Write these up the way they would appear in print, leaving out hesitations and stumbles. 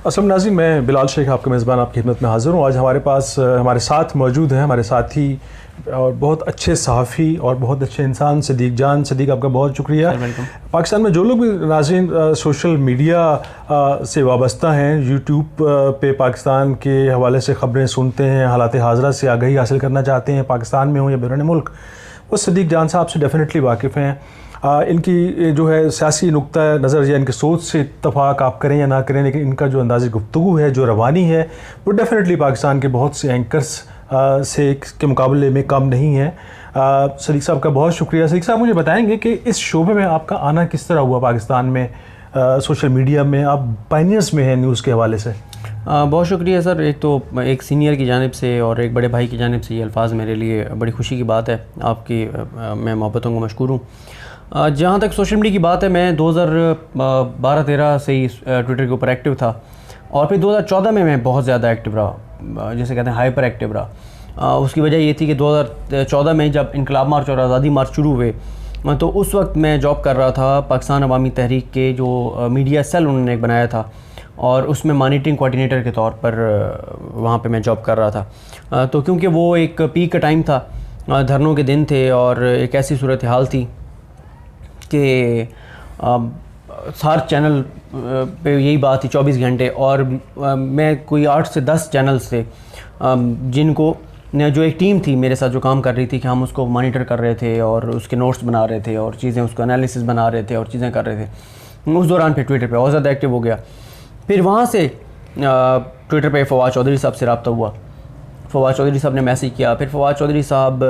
अस्सलाम नाज़रीन, मैं बिलाल शेख आपका मेज़बान आपकी खिदमत में हाज़िर हूँ। आज हमारे पास हमारे साथ मौजूद हैं हमारे साथी और बहुत अच्छे सहाफ़ी और बहुत अच्छे इंसान सदीक़ जान। सदीक़, आपका बहुत शुक्रिया। पाकिस्तान में जो लोग भी नाज़रीन सोशल मीडिया से वाबस्ता हैं, यूट्यूब पे पाकिस्तान के हवाले से ख़बरें सुनते हैं, हालात हाज़रा से आगाही हासिल करना चाहते हैं, पाकिस्तान में हो या बैरून मुल्क, वो सदीक़ जान साहब से डेफ़िनेटली वाकिफ़ हैं। इनकी जो है सियासी नुक्ता नज़र या इनकी सोच से इत्तफ़ाक़ आप करें या ना करें, लेकिन इनका जो अंदाज़ गुफ्तगू है, जो रवानी है, वो डेफ़िनेटली पाकिस्तान के बहुत से एंकर्स से के मुकाबले में कम नहीं है। सदीक़ साहब का बहुत शुक्रिया। सदीक़ साहब, मुझे बताएंगे कि इस शोबे में आपका आना किस तरह हुआ पाकिस्तान में, सोशल मीडिया में? आप पायनियर्स में हैं न्यूज़ के हवाले से। बहुत शुक्रिया सर। एक तो एक सीनियर की जानिब से और एक बड़े भाई की जानिब से ये अल्फाज मेरे लिए बड़ी खुशी की बात है। आपकी मैं मोहब्बतों को मशकूर हूँ। जहाँ तक सोशल मीडिया की बात है, मैं 2012-13 से ही ट्विटर के ऊपर एक्टिव था और फिर 2014 में मैं बहुत ज़्यादा एक्टिव रहा, जैसे कहते हैं हाइपर एक्टिव रहा। उसकी वजह ये थी कि 2014 में जब इनकलाब मार्च और आज़ादी मार्च शुरू हुए, तो उस वक्त मैं जॉब कर रहा था पाकिस्तान अवामी तहरीक के जो मीडिया सेल उन्होंने एक बनाया था, और उसमें मॉनिटरिंग कोऑर्डिनेटर के तौर पर वहाँ पे मैं जॉब कर रहा था। तो क्योंकि वो एक पीक का टाइम था, धरनों के दिन थे और एक ऐसी सूरत हाल थी कि हर चैनल पे यही बात थी 24 घंटे, और मैं कोई 8 से 10 चैनल्स थे जिनको जो एक टीम थी मेरे साथ जो काम कर रही थी कि हम उसको मॉनिटर कर रहे थे और उसके नोट्स बना रहे थे और चीज़ें उसको एनालिसिस बना रहे थे और चीज़ें कर रहे थे। उस दौरान फिर ट्विटर पे और ज़्यादा एक्टिव हो गया। फिर वहाँ से ट्विटर पे फवाद चौधरी साहब से रब्ता हुआ। फवाद चौधरी साहब ने मैसेज किया, फिर फवाद चौधरी साहब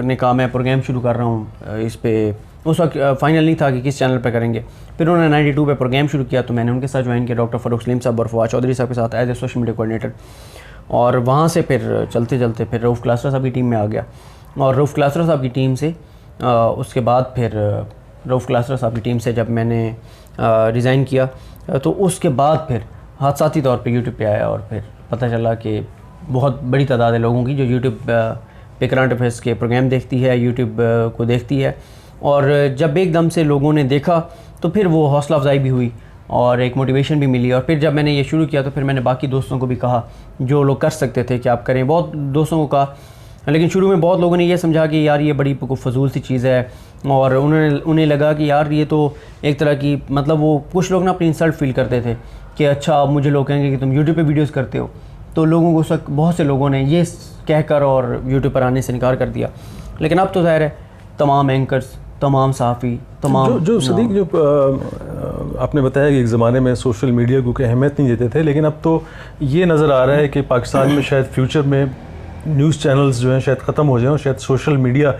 ने कहा मैं प्रोग्राम शुरू कर रहा हूँ इस पे। उस वक्त फाइनल नहीं था कि किस चैनल पे करेंगे। फिर उन्होंने 92 पे प्रोग्राम शुरू किया, तो मैंने उनके साथ ज्वाइन किया, डॉक्टर फ़ारूक सलीम साहब और फवाद चौधरी साहब के साथ as a social media coordinator. और वहाँ से फिर चलते चलते फिर रऊफ़ क्लासरा साहब की टीम में आ गया, और रऊफ़ क्लासरा साहब की टीम से उसके बाद फिर रऊफ़ क्लासरा साहब की टीम से जब मैंने रिज़ाइन किया, तो उसके बाद फिर हादसाती तौर पे यूट्यूब पे आया और फिर पता चला कि बहुत बड़ी तादाद है लोगों की जो यूट्यूब पे करंट अफेयर्स के प्रोग्राम देखती है, यूट्यूब को देखती है। और जब एकदम से लोगों ने देखा तो फिर वो हौसला अफजाई भी हुई और एक मोटिवेशन भी मिली। और फिर जब मैंने ये शुरू किया तो फिर मैंने बाकी दोस्तों को भी कहा जो लोग कर सकते थे कि आप करें, बहुत दोस्तों को कहा। लेकिन शुरू में बहुत लोगों ने ये समझा कि यार ये बड़ी फजूल सी चीज़ है, और उन्हें लगा कि यार ये तो एक तरह की, मतलब वो कुछ लोग ना अपनी इंसल्ट फील करते थे कि अच्छा अब मुझे लोग कहेंगे कि तुम यूट्यूब पे वीडियोस करते हो। तो लोगों को उस वक्त बहुत से लोगों ने ये कहकर और यूट्यूब पर आने से इनकार कर दिया। लेकिन अब तो ज़ाहिर है तमाम एंकर्स, तमाम सहाफ़ी, तमाम जो सदीक़ जो आपने बताया कि एक ज़माने में सोशल मीडिया को अहमियत नहीं देते थे, लेकिन अब तो ये नज़र आ रहा है कि पाकिस्तान में शायद फ्यूचर में न्यूज़ चैनल्स जो हैं शायद ख़त्म हो जाएं और शायद सोशल मीडिया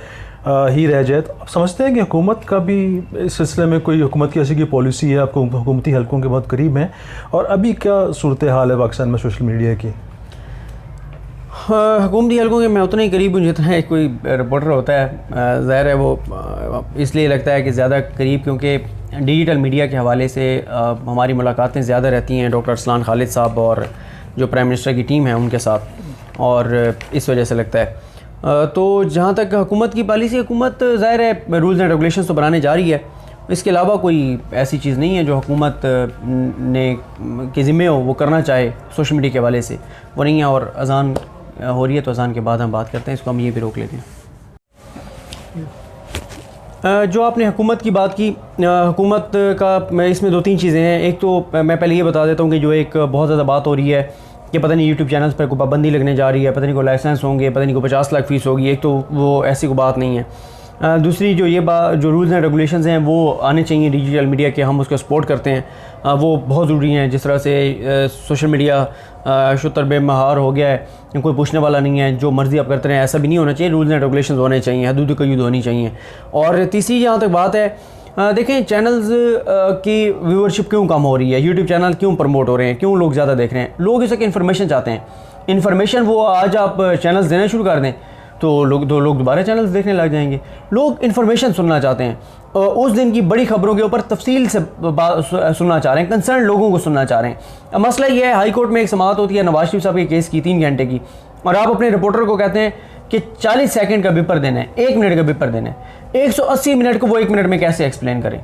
ही रह जाए। तो आप समझते हैं कि हुकूमत का भी इस सिलसिले में कोई हुकूमत की ऐसी की पॉलिसी है? आपको हुकूमती हलकों के बहुत करीब हैं, और अभी क्या सूरत हाल है पाकिस्तान में सोशल मीडिया की? हुकूमती हलकों के मैं उतना ही करीब हूँ जितना कोई रिपोर्टर होता है। ज़ाहिर है वो इसलिए लगता है कि ज़्यादा करीब, क्योंकि डिजिटल मीडिया के हवाले से हमारी मुलाकातें ज़्यादा रहती हैं डॉक्टर अरसलान खालिद साहब और जो प्राइम मिनिस्टर की टीम है उनके साथ, और इस वजह से लगता है। तो जहाँ तक हुकूमत की पॉलिसी, हुकूमत ज़ाहिर है रूल्स एंड रेगुलेशंस तो बनाने जा रही है, इसके अलावा कोई ऐसी चीज़ नहीं है जो हुकूमत ने के ज़िम्मे हो वो करना चाहे सोशल मीडिया के हवाले से, वो नहीं है। और अज़ान हो रही है तो अज़ान के बाद हम बात करते हैं, इसको हम ये भी रोक लेते हैं। जो आपने हुकूमत की बात की, हुकूमत का इसमें 2-3 चीज़ें हैं। एक तो मैं पहले ये बता देता हूँ कि जो एक बहुत ज़्यादा बात हो रही है कि पता नहीं यूट्यूब चैनल्स पर कोई पाबंदी लगने जा रही है, पता नहीं कोई लाइसेंस होंगे, पता नहीं कोई 50 लाख फ़ीस होगी, एक तो वो ऐसी कोई बात नहीं है। दूसरी जो ये बात, जो रूल्स एंड रेगुलेशंस हैं वो आने चाहिए डिजिटल मीडिया के, हम उसको सपोर्ट करते हैं, वो बहुत ज़रूरी हैं। जिस तरह से सोशल मीडिया शुतर बेमहार हो गया है, कोई पूछने वाला नहीं है, जो मर्ज़ी आप करते रहें, ऐसा भी नहीं होना चाहिए। रूल्स एंड रेगुलेशंस होने चाहिए, हदूद कयूद होनी चाहिए। और तीसरी जहाँ तक बात है, देखें चैनल्स की व्यूअरशिप क्यों कम हो रही है, यूट्यूब चैनल क्यों प्रमोट हो रहे हैं, क्यों लोग ज़्यादा देख रहे हैं? लोग इस वक्त इन्फॉर्मेशन चाहते हैं। इन्फॉर्मेशन वो आज आप चैनल्स देना शुरू कर दें तो लोग दोबारा चैनल्स देखने लग जाएंगे। लोग इन्फॉर्मेशन सुनना चाहते हैं, उस दिन की बड़ी खबरों के ऊपर तफसील से सुनना चाह रहे हैं, कंसर्न लोगों को सुनना चाह रहे हैं। मसला ये है, हाई कोर्ट में एक समाअत होती है नवाज शरीफ साहब के केस की 3 घंटे की, और आप अपने रिपोर्टर को कहते हैं कि 40 सेकंड का बिपर देना है, 1 मिनट का बिपर देना है। 180 मिनट को वो 1 मिनट में कैसे एक्सप्लेन करें?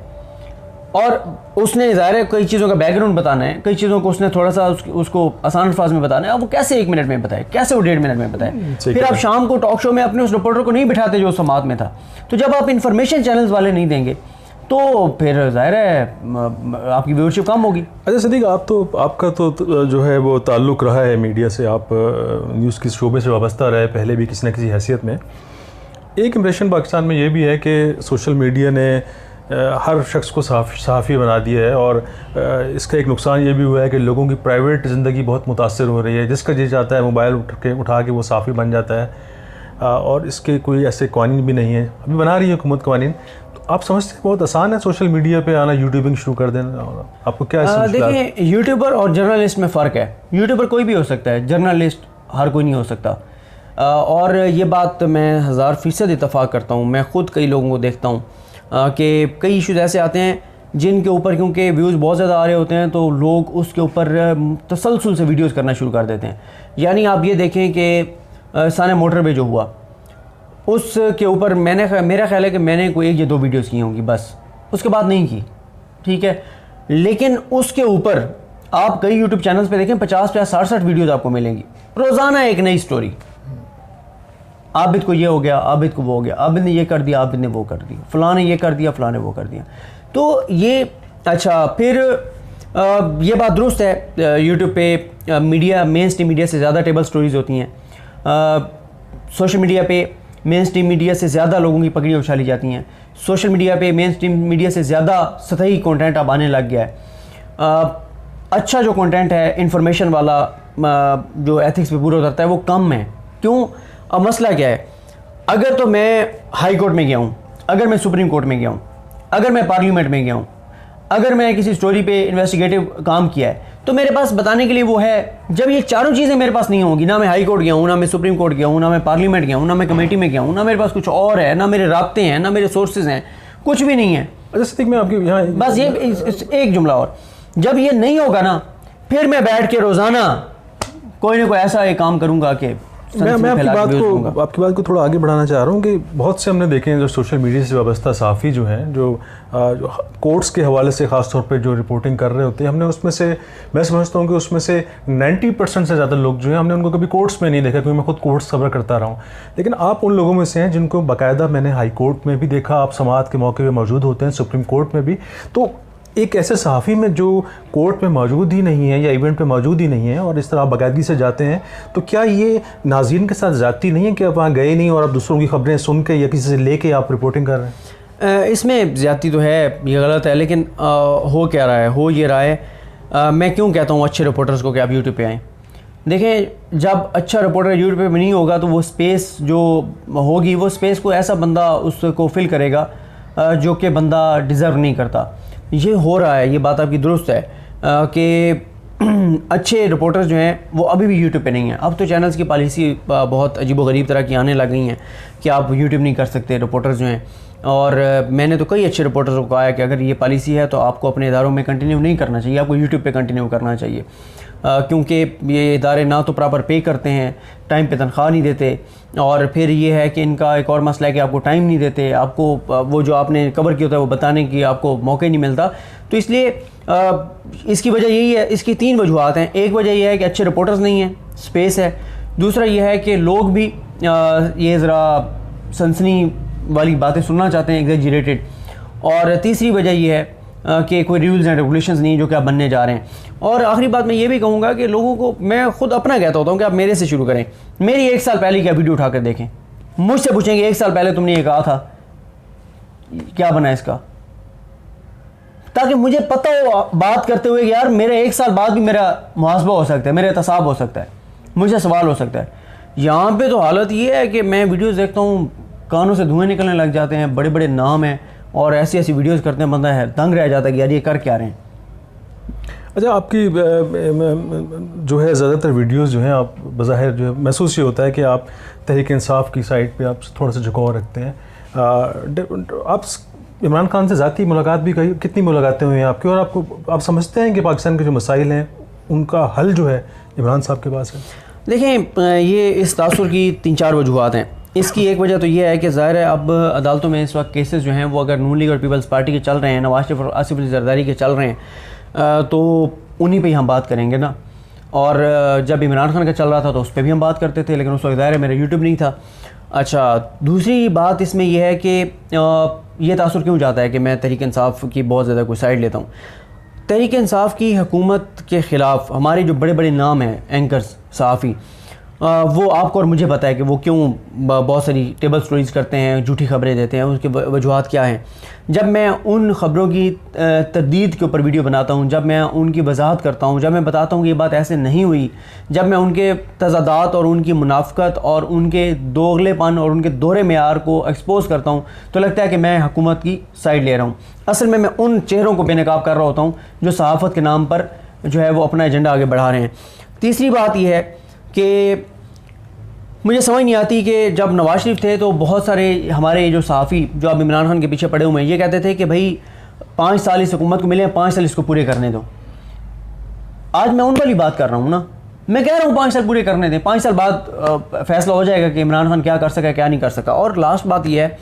और उसने ज़ाहिर है कई चीज़ों का बैकग्राउंड बताना है, कई चीज़ों को उसने थोड़ा सा उसको आसान अल्फाज में बताना है। अब वो कैसे 1 मिनट में बताए, कैसे वो 1.5 मिनट में बताए। फिर आप शाम को टॉक शो में अपने उस रिपोर्टर को नहीं बिठाते जो समात में था। तो जब आप इंफॉर्मेशन चैनल्स वाले नहीं देंगे तो फिर ज़ाहिर है आपकी व्यूअरशिप कम होगी। अच्छा सदीक, आपका तो जो है वो ताल्लुक़ रहा है मीडिया से, आप न्यूज़ के शोबे से वाबस्ता रहे पहले भी किसी न किसी हैसियत में। एक इम्प्रेशन पाकिस्तान में ये भी है कि सोशल मीडिया ने हर शख्स को सहाफ़ी बना दिया है, और इसका एक नुकसान ये भी हुआ है कि लोगों की प्राइवेट ज़िंदगी बहुत मुतासर हो रही है। जिसका जी चाहता है मोबाइल उठा के वो सहाफ़ी बन जाता है, और इसके कोई ऐसे कानून भी नहीं है। अभी बना रही है हुकूमत कानून। तो आप समझते हैं बहुत आसान है सोशल मीडिया पे आना, यूट्यूबिंग शुरू कर देना? आपको क्या देखिए, यूट्यूबर और जर्नलिस्ट में फ़र्क है। यूट्यूबर कोई भी हो सकता है, जर्नलिस्ट हर कोई नहीं हो सकता। और ये बात मैं 1000% इत्तफ़ाक़ करता हूँ। मैं ख़ुद कई लोगों को देखता हूँ कि कई इशूज़ ऐसे आते हैं जिनके ऊपर क्योंकि व्यूज़ बहुत ज़्यादा आ रहे होते हैं तो लोग उसके ऊपर तसलसल से वीडियोस करना शुरू कर देते हैं। यानी आप ये देखें कि साने मोटरवे जो हुआ उसके ऊपर मेरा ख्याल है कि मैंने कोई 1 या 2 वीडियोस की होंगी बस, उसके बाद नहीं की, ठीक है। लेकिन उसके ऊपर आप कई यूट्यूब चैनल्स पे देखें 50-50 60-60 वीडियोज़ आपको मिलेंगी, रोज़ाना एक नई स्टोरी। आबिद को ये हो गया, आबिद को वो हो गया, आबिद ने ये कर दिया, आबिद ने वो कर दिया, फ़लाँ ने ये कर दिया, फ़लाँ ने वो कर दिया। तो ये अच्छा, फिर ये बात दुरुस्त है, यूट्यूब पे मीडिया मेन स्ट्रीम मीडिया से ज़्यादा टेबल स्टोरीज़ होती हैं। सोशल मीडिया पे मेन स्ट्रीम मीडिया से ज़्यादा लोगों की पकड़ी उछाली जाती हैं। सोशल मीडिया पे मेन स्ट्रीम मीडिया से ज़्यादा सतही कंटेंट अब आने लग गया है। अच्छा जो कंटेंट है इंफॉर्मेशन वाला, जो एथिक्स पे पूरा उतरता है, वो कम है। क्यों? अब मसला क्या है, अगर तो मैं हाई कोर्ट में गया हूँ, अगर मैं सुप्रीम कोर्ट में गया हूँ, अगर मैं पार्लियामेंट में गया हूँ, अगर मैं किसी स्टोरी पे इन्वेस्टिगेटिव काम किया है, तो मेरे पास बताने के लिए वो है। जब ये चारों चीज़ें मेरे पास नहीं होंगी, ना मैं हाई कोर्ट गया हूँ, ना मैं सुप्रीम कोर्ट गया हूँ, ना मैं पार्लियामेंट गया हूँ, ना मैं कमेटी में गया हूँ, ना मेरे पास कुछ और है, ना मेरे राब्ते हैं, ना मेरे सोर्सेज हैं, कुछ भी नहीं है। मैं आपकी यहाँ बस ये एक जुमला और, जब ये नहीं होगा ना, फिर मैं बैठ के रोज़ाना कोई ना कोई ऐसा एक काम करूँगा कि मैं आपकी बात को थोड़ा आगे बढ़ाना चाह रहा हूँ कि बहुत से हमने देखे हैं जो सोशल मीडिया से वाबस्ता सहाफ़ी जो हैं, जो कोर्ट्स के हवाले से ख़ास तौर पे जो रिपोर्टिंग कर रहे होते हैं, हमने उसमें से, मैं समझता हूँ कि उसमें से 90% से ज़्यादा लोग जो हैं हमने उनको कभी कोर्ट्स में नहीं देखा, क्योंकि मैं खुद कोर्ट्स कवर करता रहा हूँ। लेकिन आप उन लोगों में से हैं जिनको बाकायदा मैंने हाई कोर्ट में भी देखा, आप समाअत के मौके पर मौजूद होते हैं, सुप्रीम कोर्ट में भी। तो एक ऐसे सहाफ़ी में जो कोर्ट में मौजूद ही नहीं है या इवेंट पे मौजूद ही नहीं है और इस तरह आप बाकायदगी से जाते हैं, तो क्या ये नाज़रीन के साथ ज़्यादती नहीं है कि आप वहाँ गए नहीं और आप दूसरों की खबरें सुन के या किसी से लेके आप रिपोर्टिंग कर रहे हैं? इसमें ज़्यादती तो है, ये गलत है, लेकिन हो क्या रहा है, हो ये रहा है। मैं क्यों कहता हूँ अच्छे रिपोर्टर्स को कि आप यूट्यूब पे आएँ। देखें, जब अच्छा रिपोर्टर यूट्यूब पे नहीं होगा तो वो स्पेस जो होगी, वो स्पेस को ऐसा बंदा उसको फिल करेगा जो कि बंदा डिज़र्व नहीं करता। ये हो रहा है, ये बात आपकी दुरुस्त है कि अच्छे रिपोर्टर्स जो हैं वो अभी भी यूट्यूब पे नहीं हैं। अब तो चैनल्स की पॉलिसी बहुत अजीबोगरीब तरह की आने लग गई हैं कि आप यूट्यूब नहीं कर सकते रिपोर्टर्स जो हैं। और मैंने तो कई अच्छे रिपोर्टर्स को कहा है कि अगर ये पॉलिसी है तो आपको अपने इदारों में कंटिन्यू नहीं करना चाहिए, आपको यूट्यूब पे कंटिन्यू करना चाहिए, क्योंकि ये इदारे ना तो प्रॉपर पे करते हैं, टाइम पे तनख्वाह नहीं देते, और फिर ये है कि इनका एक और मसला है कि आपको टाइम नहीं देते, आपको वो जो आपने कवर किया होता है वो बताने की आपको मौका नहीं मिलता। तो इसलिए इसकी वजह यही है, इसकी 3 वजूहत हैं। एक वजह यह है कि अच्छे रिपोर्टर्स नहीं हैं, स्पेस है। दूसरा यह है कि लोग भी ये ज़रा सनसनी वाली बातें सुनना चाहते हैं, एग्जैजरेटेड। और तीसरी वजह यह है कि कोई रूल्स एंड रेगुलेशंस नहीं जो कि आप बनने जा रहे हैं। और आखिरी बात मैं ये भी कहूँगा कि लोगों को, मैं खुद अपना कहता होता हूँ कि आप मेरे से शुरू करें। मेरी 1 साल पहले क्या वीडियो उठाकर देखें, मुझसे पूछेंगे 1 साल पहले तुमने ये कहा था, क्या बना इसका, ताकि मुझे पता हो बात करते हुए कि यार मेरे 1 साल बाद भी मेरा मुहासबा हो सकता है, मेरा एहतसाब हो सकता है, मुझे सवाल हो सकता है। यहाँ पे तो हालत ये है कि मैं वीडियोस देखता हूँ, कानों से धुएं निकलने लग जाते हैं, बड़े बड़े नाम हैं और ऐसी ऐसी वीडियोस करते हैं, बंदा है दंग रह जाता है कि यार ये कर क्या रहे हैं। अच्छा, आपकी जो है ज़्यादातर वीडियोस जो हैं, आप बज़ाहिर जो है महसूस ये होता है कि आप तहरीक इंसाफ की साइड पे आप थोड़ा सा झुकाव रखते हैं। आप इमरान खान से ज़ाती मुलाकात भी कही, कितनी मुलाकातें हुई हैं आपकी, और आप समझते हैं कि पाकिस्तान के जो मसाइल हैं उनका हल जो है इमरान साहब के पास है? देखें, ये इस तासुर की 3-4 वजूहत हैं। इसकी एक वजह तो ये है कि ज़ाहिर है अब अदालतों में इस वक्त केसेस जो हैं वो अगर नून लीग और पीपल्स पार्टी के चल रहे हैं, नवाज शरीफ और आसिफ अली जरदारी के चल रहे हैं, तो उन्हीं पे ही हम बात करेंगे ना। और जब इमरान खान का चल रहा था तो उस पर भी हम बात करते थे, लेकिन उस वक्त ज़ाहिर है मेरा यूट्यूब नहीं था। अच्छा, दूसरी बात इसमें यह है कि ये तासुर क्यों जाता है कि मैं तहरीक इंसाफ की बहुत ज़्यादा कोई साइड लेता हूँ। तहरीक इंसाफ की हुकूमत के ख़िलाफ़ हमारे जो बड़े बड़े नाम हैं एंकर्स, सहाफ़ी, वो आपको और मुझे पता है कि वो क्यों बहुत सारी टेबल स्टोरीज़ करते हैं, झूठी खबरें देते हैं, उसके वजूहात क्या हैं। जब मैं उन ख़बरों की तरदीद के ऊपर वीडियो बनाता हूँ, जब मैं उनकी वजाहत करता हूँ, जब मैं बताता हूँ कि ये बात ऐसे नहीं हुई, जब मैं उनके तज़ादात और उनकी मुनाफ़क़त और उनके दोगलेपन और उनके दोहरे मेयार को एक्सपोज़ करता हूँ, तो लगता है कि मैं हुकूमत की साइड ले रहा हूँ। असल में मैं उन चेहरों को बेनकाब कर रहा होता हूँ जो सहाफ़त के नाम पर जो है वो अपना एजेंडा आगे बढ़ा रहे हैं। तीसरी बात यह है कि मुझे समझ नहीं आती कि जब नवाज शरीफ थे तो बहुत सारे हमारे जो सहाफ़ी जो अब इमरान खान के पीछे पड़े हुए हैं, ये कहते थे कि भाई 5 साल इस हुकूमत को मिले हैं, 5 साल इसको पूरे करने दो। आज मैं उन वाली बात कर रहा हूँ ना, मैं कह रहा हूँ 5 साल पूरे करने दें, 5 साल बाद फैसला हो जाएगा कि इमरान खान क्या कर सका क्या नहीं कर सका। और लास्ट बात यह है,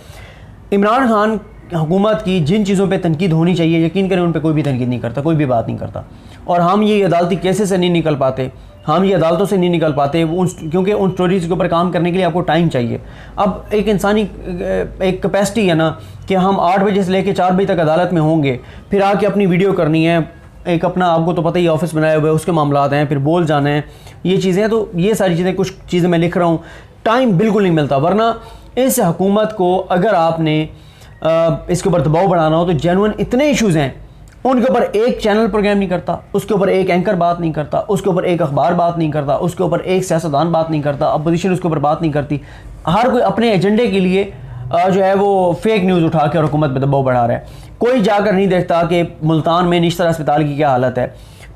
इमरान खान हुकूमत की जिन चीज़ों पे तनकीद होनी चाहिए, यकीन करें उन पे कोई भी तनकीद नहीं करता, कोई भी बात नहीं करता। और हम ये अदालती केसेस से नहीं निकल पाते, हम ये अदालतों से नहीं निकल पाते, क्योंकि उन स्टोरीज़ के ऊपर काम करने के लिए आपको टाइम चाहिए। अब एक इंसानी एक कैपेसिटी है ना कि हम 8 बजे से लेकर 4 बजे तक अदालत में होंगे, फिर आके अपनी वीडियो करनी है, एक अपना आपको तो पता ही ऑफिस बनाए हुए उसके मामलात हैं, फिर बोल जाना है, ये चीज़ें। तो ये सारी चीज़ें, कुछ चीज़ें मैं लिख रहा हूँ, टाइम बिल्कुल नहीं मिलता। वरना इस हुकूमत को अगर आपने इसके ऊपर दबाव बढ़ाना हो तो जेन्युइन इतने इश्यूज़ हैं, उनके ऊपर एक चैनल प्रोग्राम नहीं करता, उसके ऊपर एक एंकर बात नहीं करता, उसके ऊपर एक अखबार बात नहीं करता, उसके ऊपर एक सियासतदान बात नहीं करता, अपोजिशन उसके ऊपर बात नहीं करती। हर कोई अपने एजेंडे के लिए जो है वो फेक न्यूज़ उठा के और हुकूमत पर दबाव बढ़ा रहा है। कोई जाकर नहीं देखता कि मुल्तान में निश्तर अस्पताल की क्या हालत है,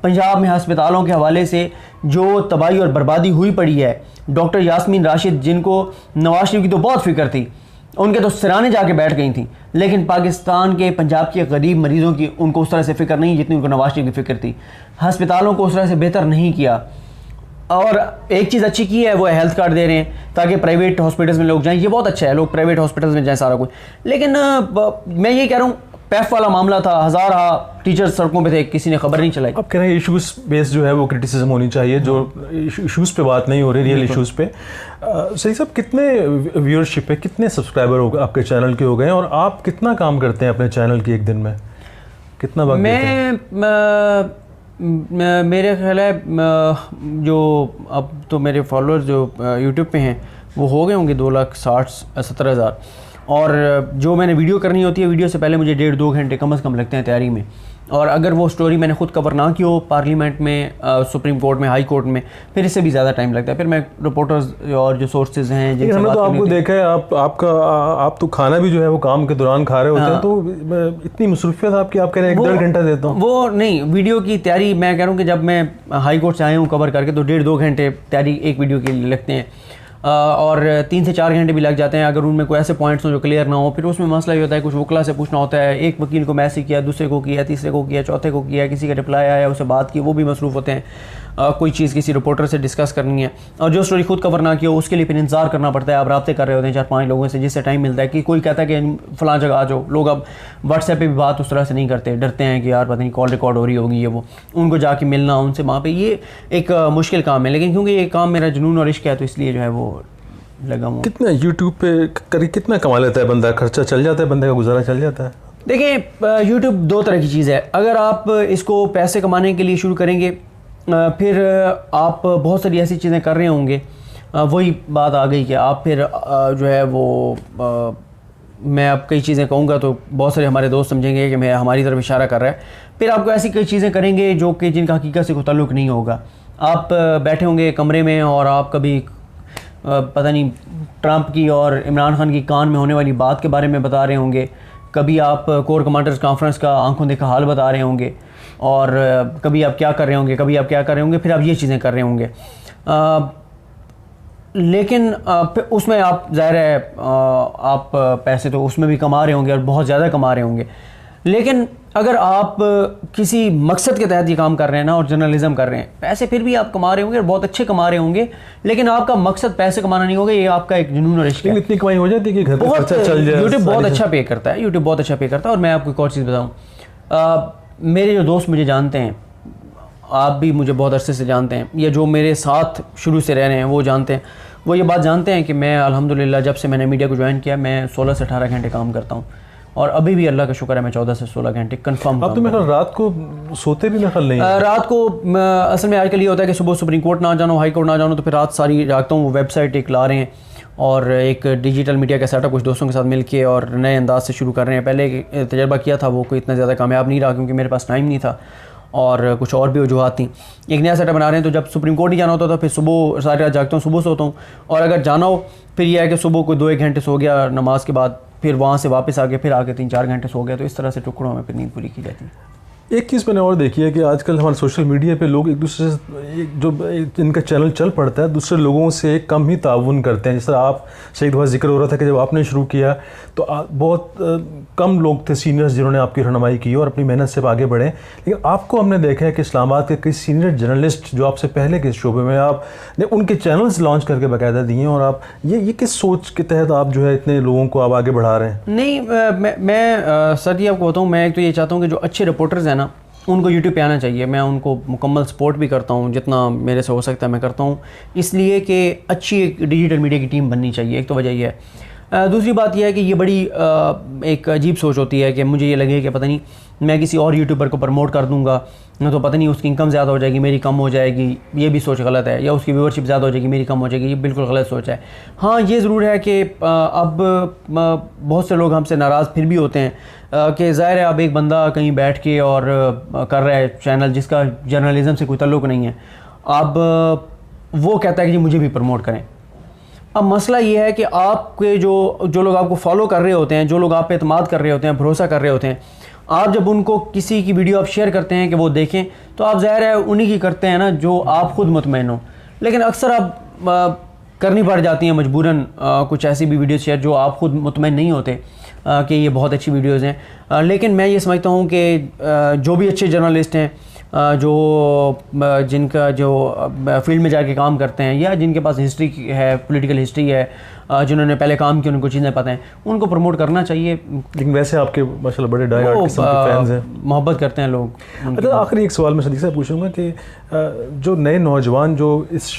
पंजाब में अस्पतालों के हवाले से जो तबाही और बर्बादी हुई पड़ी है। डॉक्टर यास्मीन राशिद, जिनको नवाज शरीफ की तो बहुत फिक्र थी, उनके तो सिराने जाके बैठ गई थी, लेकिन पाकिस्तान के पंजाब के गरीब मरीज़ों की उनको उस तरह से फ़िक्र नहीं जितनी उनको नवाज शरीफ की फ़िक्र थी। अस्पतालों को उस तरह से बेहतर नहीं किया। और एक चीज़ अच्छी की है, वो हेल्थ कार्ड दे रहे हैं ताकि प्राइवेट हॉस्पिटल्स में लोग जाएं, ये बहुत अच्छा है, लोग प्राइवेट हॉस्पिटल्स में जाएं सारा कुछ। लेकिन मैं ये कह रहा हूँ, पैफ वाला मामला था, हज़ार टीचर्स सड़कों पे थे, किसी ने खबर नहीं चलाई। अब कह रहे हैं इशूज़ बेस्ड जो है वो क्रिटिसिज्म होनी चाहिए, जो इशूज़ पे बात नहीं हो रही, रियल इशूज़ पे। सही साहब, कितने व्यूअरशिप है, कितने सब्सक्राइबर हो गए आपके चैनल के हो गए, और आप कितना काम करते हैं अपने चैनल की एक दिन में, कितना वक्त देते हैं? मेरे ख्याल है जो अब तो मेरे फॉलोअर्स जो यूट्यूब पे हैं वो हो गए होंगे 2,60,70,000। और जो मैंने वीडियो करनी होती है, वीडियो से पहले मुझे 1.5-2 घंटे कम से कम लगते हैं तैयारी में। और अगर वो स्टोरी मैंने खुद कवर ना की हो पार्लियामेंट में, सुप्रीम कोर्ट में, हाई कोर्ट में, फिर इससे भी ज़्यादा टाइम लगता है। फिर मैं रिपोर्टर्स और जो सोर्सेज हैं जिनसे हमने तो आपको देखा है, आप तो खाना भी जो है वो काम के दौरान खा रहे होते हैं, तो इतनी मसरूफियत आपकी, आप कह रहे हैं 1-1.5 घंटा देता हूँ। वो नहीं, वीडियो की तैयारी मैं कह रहा हूँ कि जब मैं हाई कोर्ट से आया हूँ कवर करके, तो 1.5-2 घंटे तैयारी एक वीडियो के लिए लगते हैं। और 3 से 4 घंटे भी लग जाते हैं अगर उनमें कोई ऐसे पॉइंट्स हो जो क्लियर ना हो। फिर उसमें मसला ये होता है, कुछ वकला से पूछना होता है, एक वकील को मैसेज किया, दूसरे को किया, तीसरे को किया, चौथे को किया, किसी का रिप्लाई आया, उससे बात की, वो भी मसरूफ़ होते हैं। कोई चीज़ किसी रिपोर्टर से डिस्कस करनी है, और जो स्टोरी खुद कवर ना की हो उसके लिए फिर इंतजार करना पड़ता है। आप राब्ते कर रहे होते हैं 4-5 लोगों से, जिससे टाइम मिलता है कि कोई कहता है कि फ़लाँ जगह आ जाओ। लोग अब व्हाट्सएप पे भी बात उस तरह से नहीं करते, डरते हैं कि यार पता नहीं कॉल रिकॉर्ड हो रही होगी, ये वो, उनको जाके मिलना उनसे वहाँ पे, ये एक मुश्किल काम है। लेकिन क्योंकि ये काम मेरा जुनून और इश्क है, तो इसलिए जो है वो लगा हूँ। कितना यूट्यूब पे करीब कितना कमा लेता है बंदा? खर्चा चल जाता है बंदे का, गुजारा चल जाता है? देखिए, यूट्यूब 2 तरह की चीज़ है। अगर आप इसको पैसे कमाने के लिए शुरू करेंगे, फिर आप बहुत सारी ऐसी चीज़ें कर रहे होंगे, वही बात आ गई कि आप फिर जो है वो मैं अब कई चीज़ें कहूँगा तो बहुत सारे हमारे दोस्त समझेंगे कि मैं हमारी तरफ इशारा कर रहा है। फिर आपको ऐसी कई चीज़ें करेंगे जो कि जिनका हकीकत से कोई ताल्लुक़ नहीं होगा। आप बैठे होंगे कमरे में और आप कभी पता नहीं ट्रंप की और इमरान खान की कान में होने वाली बात के बारे में बता रहे होंगे, कभी आप कोर कमांडर्स कॉन्फ्रेंस का आंखों देखा हाल बता रहे होंगे, और कभी आप क्या कर रहे होंगे, कभी आप क्या कर रहे होंगे, फिर आप ये चीज़ें कर रहे होंगे। लेकिन उसमें आप ज़ाहिर है आप पैसे तो उसमें भी कमा रहे होंगे और बहुत ज़्यादा कमा रहे होंगे। लेकिन अगर आप किसी मकसद के तहत ये काम कर रहे हैं ना और जर्नलिज्म कर रहे हैं, पैसे फिर भी आप कमा रहे होंगे और बहुत अच्छे कमा रहे होंगे, लेकिन आपका मकसद पैसे कमाना नहीं होगा, ये आपका एक जुनून और इश्क है। इतनी कमाई हो जाती है कि घर का खर्चा चल जाए। यूट्यूब बहुत अच्छा पे करता है, यूट्यूब बहुत अच्छा पे करता है। और मैं आपको एक और चीज़ बताऊँ, मेरे जो दोस्त मुझे जानते हैं, आप भी मुझे बहुत अरसे से जानते हैं, या जो मेरे साथ शुरू से रह रहे हैं वो जानते हैं, वो ये बात जानते हैं कि मैं अल्हम्दुलिल्लाह जब से मैंने मीडिया को ज्वाइन किया मैं 16 से 18 घंटे काम करता हूँ, और अभी भी अल्लाह का शुक्र है मैं 14 से 16 घंटे कंफर्म। अब तो मेरा रात को सोते भी मेरा नहीं है। रात को असल में आजकल ये होता है कि सुबह सुप्रीम कोर्ट ना जानो, हाई कोर्ट ना जानो, तो फिर रात सारी जागता हूँ। वो वेबसाइट एक ला रहे हैं और एक डिजिटल मीडिया का सेटअप कुछ दोस्तों के साथ मिलके और नए अंदाज से शुरू कर रहे हैं। पहले तजर्बा किया था, वो कोई इतना ज़्यादा कामयाब नहीं रहा क्योंकि मेरे पास टाइम नहीं था और कुछ और भी वजूहत थी। एक नया सेटअप बना रहे हैं, तो जब सुप्रीम कोर्ट नहीं जाना होता तो फिर सुबह सारी रात जागता हूँ, सुबह सोता हूँ, और अगर जाना हो फिर यह है कि सुबह कोई 2-1 घंटे सो गया नमाज के बाद, फिर वहाँ से वापस आके फिर आके 3-4 घंटे सो गया। तो इस तरह से टुकड़ों में फिर नींद पूरी की जाती है। एक चीज़ मैंने और देखी है कि आजकल हमारे सोशल मीडिया पे लोग एक दूसरे से जो इनका चैनल चल पड़ता है दूसरे लोगों से कम ही ताउन करते हैं। जैसे आप से एक दफ़ा जिक्र हो रहा था कि जब आपने शुरू किया तो बहुत कम लोग थे सीनियर्स जिन्होंने आपकी रहनुमाई की और अपनी मेहनत से आगे बढ़े, लेकिन आपको हमने देखा है कि इस्लामाबाद के कई सीनियर जर्नलिस्ट जो आपसे पहले के शोबे में आपने उनके चैनल्स लॉन्च करके बाकायदा दिए हैं, और आप ये किस सोच के तहत आप जो है इतने लोगों को आप आगे बढ़ा रहे हैं? नहीं, मैं सर जी आपको बताऊँ, मैं एक तो ये चाहता हूँ कि जो अच्छे रिपोर्टर्स हैं ना उनको यूट्यूब पे आना चाहिए। मैं उनको मुकम्मल सपोर्ट भी करता हूँ, जितना मेरे से हो सकता है मैं करता हूँ, इसलिए कि अच्छी एक डिजिटल मीडिया की टीम बननी चाहिए। एक तो वजह यह है। दूसरी बात यह है कि ये बड़ी एक अजीब सोच होती है कि मुझे ये लगे कि पता नहीं मैं किसी और यूट्यूबर को प्रमोट कर दूंगा ना तो पता नहीं उसकी इनकम ज़्यादा हो जाएगी, मेरी कम हो जाएगी, ये भी सोच गलत है, या उसकी व्यूअरशिप ज़्यादा हो जाएगी, मेरी कम हो जाएगी, ये बिल्कुल गलत सोच है। हाँ, ये ज़रूर है कि अब बहुत से लोग हमसे नाराज़ फिर भी होते हैं कि ज़ाहिर है अब एक बंदा कहीं बैठ के और कर रहा है चैनल जिसका जर्नलिज़म से कोई ताल्लुक़ नहीं है, अब वो कहता है कि जी मुझे भी प्रमोट करें। अब मसला ये है कि आपके जो लोग आपको फॉलो कर रहे होते हैं, जो लोग आप पे एतमाद कर रहे होते हैं, भरोसा कर रहे होते हैं, आप जब उनको किसी की वीडियो आप शेयर करते हैं कि वो देखें, तो आप ज़ाहिर है उन्हीं की करते हैं ना जो आप ख़ुद मुतमईन हो। लेकिन अक्सर आप करनी पड़ जाती हैं मजबूरन कुछ ऐसी भी वीडियो शेयर जो आप ख़ुद मुतमईन नहीं होते कि ये बहुत अच्छी वीडियोज़ हैं। लेकिन मैं ये समझता हूँ कि जो भी अच्छे जर्नलिस्ट हैं, जो जिनका जो फील्ड में जाके काम करते हैं या जिनके पास हिस्ट्री है, पॉलिटिकल हिस्ट्री है, जिन्होंने पहले काम किया, उनको चीज़ें पता हैं, उनको प्रमोट करना चाहिए। लेकिन वैसे आपके माशाल्लाह बड़े डाई हार्ड किस्म के फैंस हैं, मोहब्बत करते हैं लोग। अच्छा, आखिरी एक सवाल मैं सदीक से पूछूंगा कि जो नए नौजवान जो इस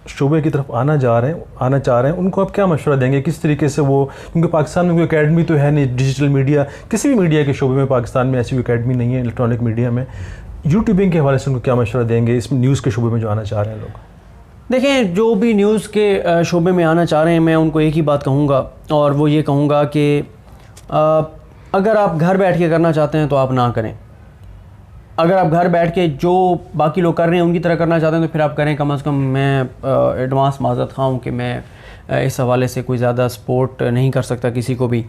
शोबे की तरफ आना चाह रहे हैं उनको आप क्या मशवरा देंगे, किस तरीके से वो, क्योंकि पाकिस्तान में कोई अकेडमी तो है नहीं डिजिटल मीडिया, किसी भी मीडिया के शोबे में पाकिस्तान में ऐसी कोई अकेडमी नहीं है इलेक्ट्रॉनिक मीडिया में, यूट्यूबिंग के हवाले से उनको क्या मशवरा देंगे इस न्यूज़ के शोबे में जो आना चाह रहे हैं लोग? देखें, जो भी न्यूज़ के शोबे में आना चाह रहे हैं, मैं उनको एक ही बात कहूँगा, और वो ये कहूँगा कि अगर आप घर बैठ के करना चाहते हैं तो आप ना करें। अगर आप घर बैठ के जो बाकी लोग कर रहे हैं उनकी तरह करना चाहते हैं तो फिर आप करें। कम से कम मैं एडवांस माज़रत ख़्वाह हूँ कि मैं इस हवाले से कोई ज़्यादा सपोर्ट नहीं कर सकता किसी को भी।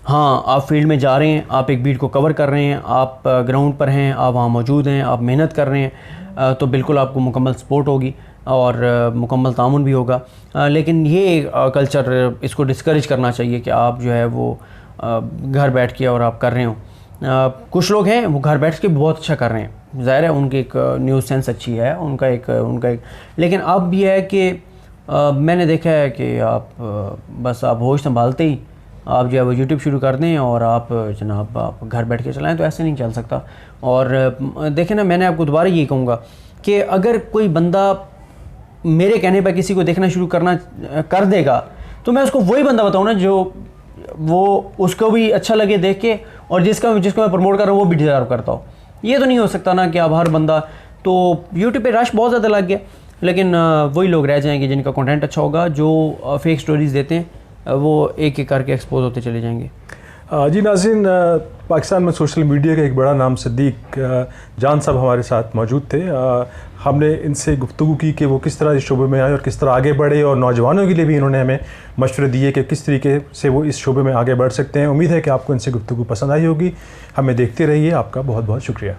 हाँ, आप फील्ड में जा रहे हैं, आप एक बीट को कवर कर रहे हैं, आप ग्राउंड पर हैं, आप वहाँ मौजूद हैं, आप मेहनत कर रहे हैं, तो बिल्कुल आपको मुकम्मल सपोर्ट होगी और मुकम्मल तामुन भी होगा। लेकिन ये कल्चर इसको डिस्करेज करना चाहिए कि आप जो है वो घर बैठ के और आप कर रहे हो। कुछ लोग हैं वो घर बैठ के बहुत अच्छा कर रहे हैं, ज़ाहिर है उनकी एक न्यूज़ सेंस अच्छी है, उनका एक लेकिन अब ये है कि मैंने देखा है कि आप बस आप होश संभालते ही आप जो है वो यूट्यूब शुरू कर दें और आप जनाब आप घर बैठ के चलाएं, तो ऐसे नहीं चल सकता। और देखें ना, मैंने आपको दोबारा यही कहूँगा कि अगर कोई बंदा मेरे कहने पर किसी को देखना शुरू कर देगा तो मैं उसको वही बंदा बताऊँ ना जो वो उसको भी अच्छा लगे देख के, और जिसको मैं प्रमोट कर रहा हूँ वो भी डिज़र्व करता हो। ये तो नहीं हो सकता ना कि अब हर बंदा, तो यूट्यूब पे रश बहुत ज़्यादा लग गया, लेकिन वही लोग रह जाएंगे जिनका कंटेंट अच्छा होगा, जो फेक स्टोरीज़ देते हैं वो एक एक करके एक्सपोज होते चले जाएंगे। जी नाज़रीन, पाकिस्तान में सोशल मीडिया का एक बड़ा नाम सिद्दीक जान साहब हमारे साथ मौजूद थे। हमने इनसे गुफ्तगू की कि वो किस तरह इस शोबे में आए और किस तरह आगे बढ़े, और नौजवानों के लिए भी इन्होंने हमें मशवरे दिए कि किस तरीके से वो इस शोबे में आगे बढ़ सकते हैं। उम्मीद है कि आपको इनसे गुफ्तगू पसंद आई होगी। हमें देखते रहिए। आपका बहुत बहुत शुक्रिया।